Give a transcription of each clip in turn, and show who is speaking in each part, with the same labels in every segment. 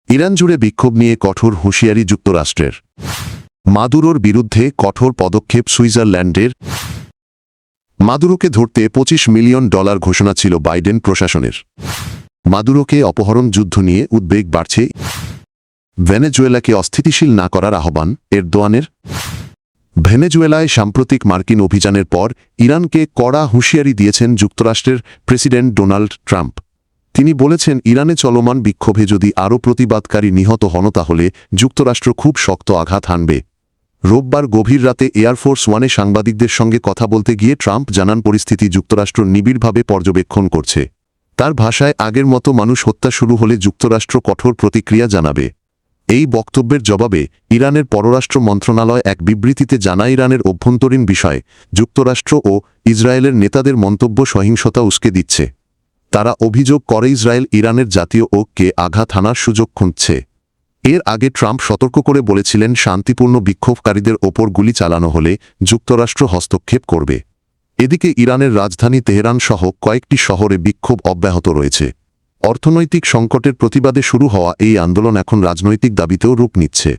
Speaker 1: Iran জুড়ে বিক্ষোভ নিয়ে কঠোর হুঁশিয়ারি যুক্তরাষ্ট্রের। মাদুরোর বিরুদ্ধে কঠোর পদক্ষেপ সুইজারল্যান্ডের। মাদুরোকে ধরতে $25 মিলিয়ন ঘোষণা ছিল বাইডেন প্রশাসনের। মাদুরোকে অপহরণ যুদ্ধ নিয়ে উদ্বেগ বাড়ছে। ভেনেজুয়েলাকে অস্থিতিশীল না করার আহ্বান এরদোয়ানের। ভেনেজুয়েলায় সাম্প্রতিক মার্কিন অভিযানের পর ইরানকে কড়া হুঁশিয়ারি দিয়েছেন যুক্তরাষ্ট্রের প্রেসিডেন্ট ডোনাল্ড ট্রাম্প। তিনি বলেছেন, ইরানে চলমান বিক্ষোভে যদি আরও প্রতিবাদকারী নিহত হন তাহলে যুক্তরাষ্ট্র খুব শক্ত আঘাত হানবে। রোববার গভীর রাতে এয়ারফোর্স ওয়ানে সাংবাদিকদের সঙ্গে কথা বলতে গিয়ে ট্রাম্প জানান, পরিস্থিতি যুক্তরাষ্ট্র নিবিড়ভাবে পর্যবেক্ষণ করছে। তার ভাষায়, আগের মতো মানুষ হত্যা শুরু হলে যুক্তরাষ্ট্র কঠোর প্রতিক্রিয়া জানাবে। এই বক্তব্যের জবাবে ইরানের পররাষ্ট্র মন্ত্রণালয় এক বিবৃতিতে জানায়, ইরানের অভ্যন্তরীণ বিষয়ে যুক্তরাষ্ট্র ও ইসরায়েলের নেতাদের মন্তব্য সহিংসতা উস্কে দিচ্ছে। তারা অভিযোগ করে ইসরায়েল ইরানের জাতীয় ঐক্যে আঘাত হানার সুযোগ খুঁজছে। এর আগে ট্রাম্প সতর্ক করে বলেছিলেন, শান্তিপূর্ণ বিক্ষোভকারীদের ওপর গুলি চালানো হলে যুক্তরাষ্ট্র হস্তক্ষেপ করবে। এদিকে ইরানের রাজধানী তেহরান সহ কয়েকটি শহরে বিক্ষোভ অব্যাহত রয়েছে। অর্থনৈতিক সংকটের প্রতিবাদে শুরু হওয়া এই আন্দোলন এখন রাজনৈতিক দাবিতেও রূপ নিচ্ছে।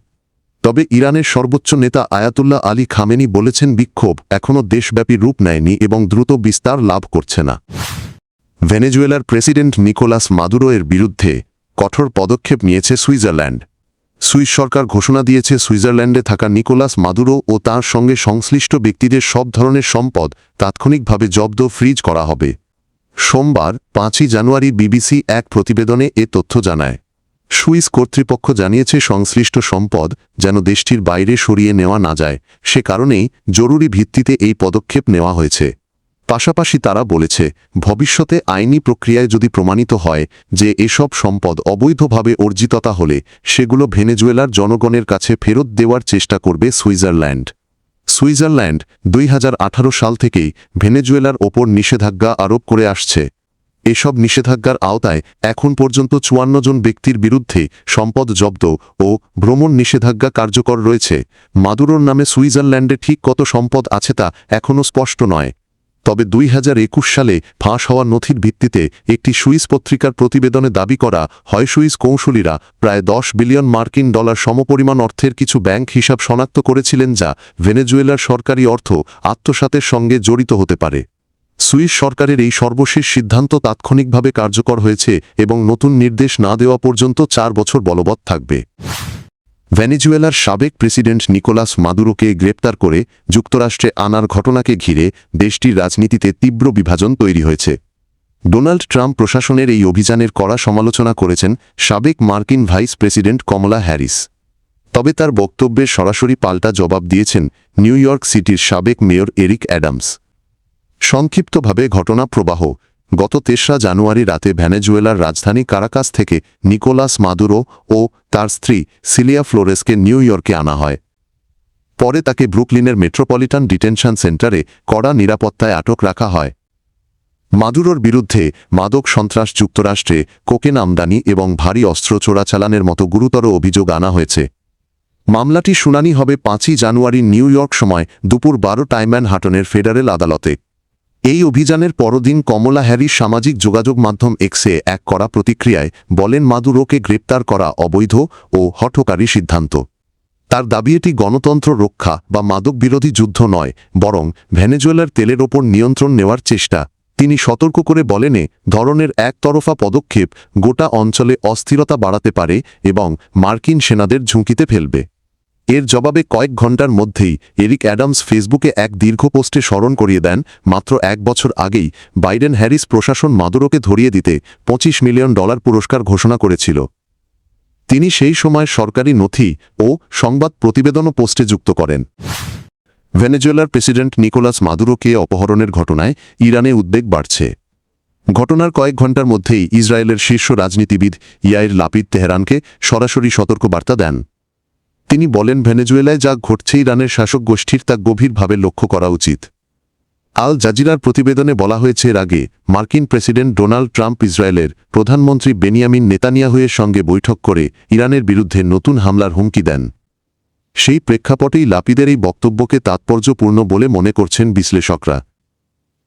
Speaker 1: তবে ইরানের সর্বোচ্চ নেতা আয়াতুল্লাহ আলী খামেনি বলেছেন, বিক্ষোভ এখনও দেশব্যাপী রূপ নেয়নি এবং দ্রুত বিস্তার লাভ করছে না। ভেনেজুয়েলার প্রেসিডেন্ট নিকোলাস মাদুরো এর বিরুদ্ধে কঠোর পদক্ষেপ নিয়েছে সুইজারল্যান্ড। সুইস সরকার ঘোষণা দিয়েছে, সুইজারল্যান্ডে থাকা নিকোলাস মাদুরো ও তাঁর সঙ্গে সংশ্লিষ্ট ব্যক্তিদের সব ধরনের সম্পদ তাৎক্ষণিকভাবে জব্দ ফ্রিজ করা হবে। সোমবার 5 জানুয়ারি বিবিসি এক প্রতিবেদনে এ তথ্য জানায়। সুইস কর্তৃপক্ষ জানিয়েছে, সংশ্লিষ্ট সম্পদ যেন দেশটির বাইরে সরিয়ে নেওয়া না যায়, সে কারণেই জরুরি ভিত্তিতে এই পদক্ষেপ নেওয়া হয়েছে। পাশাপাশি তারা বলেছে, ভবিষ্যতে আইনি প্রক্রিয়ায় যদি প্রমাণিত হয় যে এসব সম্পদ অবৈধভাবে অর্জিত হলে সেগুলো ভেনেজুয়েলার জনগণের কাছে ফেরত দেওয়ার চেষ্টা করবে সুইজারল্যান্ড। সুইজারল্যান্ড 2018 সাল থেকেই ভেনেজুয়েলার ওপর নিষেধাজ্ঞা আরোপ করে আসছে। এসব নিষেধাজ্ঞার আওতায় এখন পর্যন্ত 54 জন ব্যক্তির বিরুদ্ধে সম্পদ জব্দ ও ভ্রমণ নিষেধাজ্ঞা কার্যকর রয়েছে। মাদুরোর নামে সুইজারল্যান্ডে ঠিক কত সম্পদ আছে তা এখনও স্পষ্ট নয়। তবে 2021 সালে ফাঁস হওয়া নথির ভিত্তিতে একটি সুইস পত্রিকার প্রতিবেদনে দাবি করা হয়, সুইস কৌঁসুলিরা প্রায় $10 বিলিয়ন সমপরিমাণ অর্থের কিছু ব্যাংক হিসাব শনাক্ত করেছিলেন, যা ভেনেজুয়েলার সরকারি অর্থ আত্মসাতের সঙ্গে জড়িত হতে পারে। সুইস সরকারের এই সর্বশেষ সিদ্ধান্ত তাৎক্ষণিকভাবে কার্যকর হয়েছে এবং নতুন নির্দেশ না দেওয়া পর্যন্ত 4 বছর বলবৎ থাকবে। ভেনেজুয়েলার সাবেক প্রেসিডেন্ট নিকোলাস মাদুরোকে গ্রেপ্তার করে যুক্তরাষ্ট্রে আনার ঘটনাকে ঘিরে দেশটির রাজনীতিতে তীব্র বিভাজন তৈরি হয়েছে। ডোনাল্ড ট্রাম্প প্রশাসনের এই অভিযানের কড়া সমালোচনা করেছেন সাবেক মার্কিন ভাইস প্রেসিডেন্ট কমলা হ্যারিস। তবে তার বক্তব্যের সরাসরি পাল্টা জবাব দিয়েছেন নিউ ইয়র্ক সিটির সাবেক মেয়র এরিক অ্যাডামস। সংক্ষিপ্তভাবে ঘটনা প্রবাহ: গত 3 জানুয়ারি রাতে ভেনেজুয়েলার রাজধানী কারাকাস থেকে নিকোলাস মাদুরো ও তার স্ত্রী সিলিয়া ফ্লোরেসকে নিউ ইয়র্কে আনা হয়। পরে তাকে ব্রুকলিনের মেট্রোপলিটন ডিটেনশন সেন্টারে কড়া নিরাপত্তায় আটক রাখা হয়। মাদুরোর বিরুদ্ধে মাদক সন্ত্রাস, যুক্তরাষ্ট্রে কোকেন আমদানি এবং ভারী অস্ত্র চোরাচালানের মতো গুরুতর অভিযোগ আনা হয়েছে। মামলাটি শুনানি হবে 5 জানুয়ারি নিউ ইয়র্ক সময় দুপুর 12টায় ম্যানহাটনের ফেডারেল আদালতে। এই অভিযানের পরদিন কমলা হ্যারিস সামাজিক যোগাযোগ মাধ্যম এক্সে এক কড়া প্রতিক্রিয়ায় বলেন, মাদুরোকে গ্রেপ্তার করা অবৈধ ও হঠকারী সিদ্ধান্ত। তার দাবি, এটি গণতন্ত্র রক্ষা বা মাদক বিরোধী যুদ্ধ নয়, বরং ভেনেজুয়েলার তেলের ওপর নিয়ন্ত্রণ নেওয়ার চেষ্টা। তিনি সতর্ক করে বলেন, এ ধরনের একতরফা পদক্ষেপ গোটা অঞ্চলে অস্থিরতা বাড়াতে পারে এবং মার্কিন সেনাদের ঝুঁকিতে ফেলবে। এর জবাবে কয়েক ঘণ্টার মধ্যেই এরিক অ্যাডামস ফেসবুকে এক দীর্ঘ পোস্টে স্মরণ করিয়ে দেন, মাত্র 1 বছর আগেই বাইডেন হ্যারিস প্রশাসন মাদুরোকে ধরিয়ে দিতে $25 মিলিয়ন পুরস্কার ঘোষণা করেছিল। তিনি সেই সময় সরকারি নথি ও সংবাদ প্রতিবেদনও পোস্টে যুক্ত করেন। ভেনেজুয়েলার প্রেসিডেন্ট নিকোলাস মাদুরোকে অপহরণের ঘটনায় ইরানে উদ্বেগ বাড়ছে। ঘটনার কয়েক ঘণ্টার মধ্যেই ইসরায়েলের শীর্ষ রাজনীতিবিদ ইয়াইর লাপিদ তেহরানকে সরাসরি সতর্কবার্তা দেন। তিনি বলেন, ভেনেজুয়েলায় যা ঘটছে ইরানের শাসক গোষ্ঠীর তা গভীরভাবে লক্ষ্য করা উচিত। আল জাজিরার প্রতিবেদনে বলা হয়েছে, এর আগে মার্কিন প্রেসিডেন্ট ডোনাল্ড ট্রাম্প ইসরায়েলের প্রধানমন্ত্রী বেনিয়ামিন নেতানিয়াহুয়ের সঙ্গে বৈঠক করে ইরানের বিরুদ্ধে নতুন হামলার হুমকি দেন। সেই প্রেক্ষাপটেই লাপিদের এই বক্তব্যকে তাৎপর্যপূর্ণ বলে মনে করছেন বিশ্লেষকরা।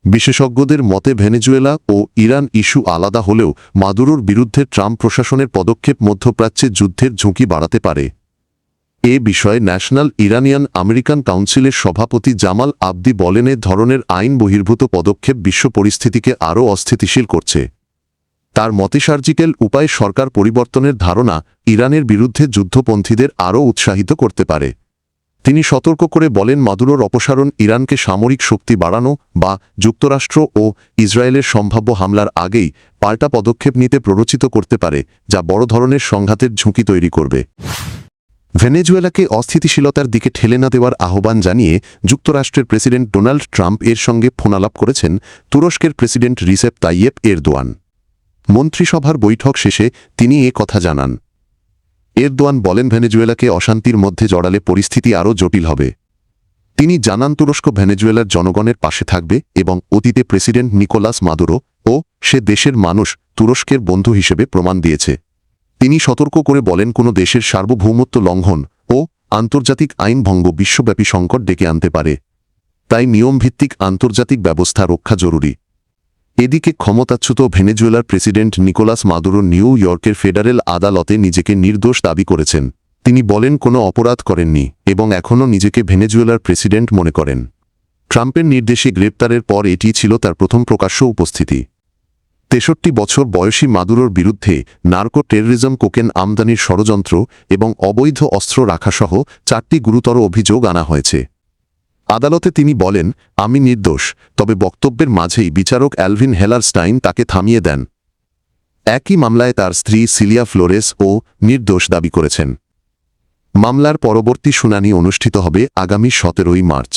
Speaker 1: বিশেষজ্ঞদের মতে ভেনেজুয়েলা ও ইরান ইস্যু আলাদা হলেও মাদুরোর বিরুদ্ধে ট্রাম্প প্রশাসনের পদক্ষেপ মধ্যপ্রাচ্যে যুদ্ধের ঝুঁকি বাড়াতে পারে। এ বিষয়ে ন্যাশনাল ইরানিয়ান আমেরিকান কাউন্সিলের সভাপতি জামাল আবদি বলেন, এ ধরনের আইন বহির্ভূত পদক্ষেপ বিশ্ব পরিস্থিতিকে আরও অস্থিতিশীল করছে। তার মতে সার্জিক্যাল উপায়ে সরকার পরিবর্তনের ধারণা ইরানের বিরুদ্ধে যুদ্ধপন্থীদের আরও উৎসাহিত করতে পারে। তিনি সতর্ক করে বলেন, মাদুরোর অপসারণ ইরানকে সামরিক শক্তি বাড়ানো বা যুক্তরাষ্ট্র ও ইসরায়েলের সম্ভাব্য হামলার আগেই পাল্টা পদক্ষেপ নিতে প্ররোচিত করতে পারে, যা বড় ধরনের সংঘাতের ঝুঁকি তৈরি করবে। ভেনেজুয়েলাকে অস্থিতিশীলতার দিকে ঠেলে না দেওয়ার আহ্বান জানিয়ে যুক্তরাষ্ট্রের প্রেসিডেন্ট ডোনাল্ড ট্রাম্প এর সঙ্গে ফোনালাপ করেছেন তুরস্কের প্রেসিডেন্ট রিসেপ তাইয়েপ এরদোয়ান। মন্ত্রিসভার বৈঠক শেষে তিনি এ কথা জানান। এরদোয়ান বলেন, ভেনেজুয়েলাকে অশান্তির মধ্যে জড়ালে পরিস্থিতি আরও জটিল হবে। তিনি জানান, তুরস্ক ভেনেজুয়েলার জনগণের পাশে থাকবে এবং অতীতে প্রেসিডেন্ট নিকোলাস মাদুরো ও সে দেশের মানুষ তুরস্কের বন্ধু হিসেবে প্রমাণ দিয়েছে। তিনি সতর্ক করে বলেন, কোনো দেশের সার্বভৌমত্ব লঙ্ঘন ও আন্তর্জাতিক আইন ভঙ্গ বিশ্বব্যাপী সংকট ডেকে আনতে পারে। তাই নিয়মভিত্তিক আন্তর্জাতিক ব্যবস্থা রক্ষা জরুরি। এদিকে ক্ষমতাচ্যুত ভেনেজুয়েলার প্রেসিডেন্ট নিকোলাস মাদুরো নিউ ইয়র্কের ফেডারেল আদালতে নিজেকে নির্দোষ দাবি করেছেন। তিনি বলেন, কোনো অপরাধ করেননি এবং এখনও নিজেকে ভেনেজুয়েলার প্রেসিডেন্ট মনে করেন। ট্রাম্পের নির্দেশে গ্রেপ্তারের পর এটি ছিল তার প্রথম প্রকাশ্য উপস্থিতি। ৬৩ বছর বয়সী মাদুরোর বিরুদ্ধে নার্কো টেররিজম, কোকেন আমদানির ষড়যন্ত্র এবং অবৈধ অস্ত্র রাখাসহ 4টি গুরুতর অভিযোগ আনা হয়েছে। আদালতে তিনি বলেন, আমি নির্দোষ, তবে বক্তব্যের মাঝেই বিচারক অ্যালভিন হেলারস্টাইন তাকে থামিয়ে দেন। একই মামলায় তার স্ত্রী সিলিয়া ফ্লোরেস ও নির্দোষ দাবি করেছেন। মামলার পরবর্তী শুনানি অনুষ্ঠিত হবে আগামী 17 মার্চ।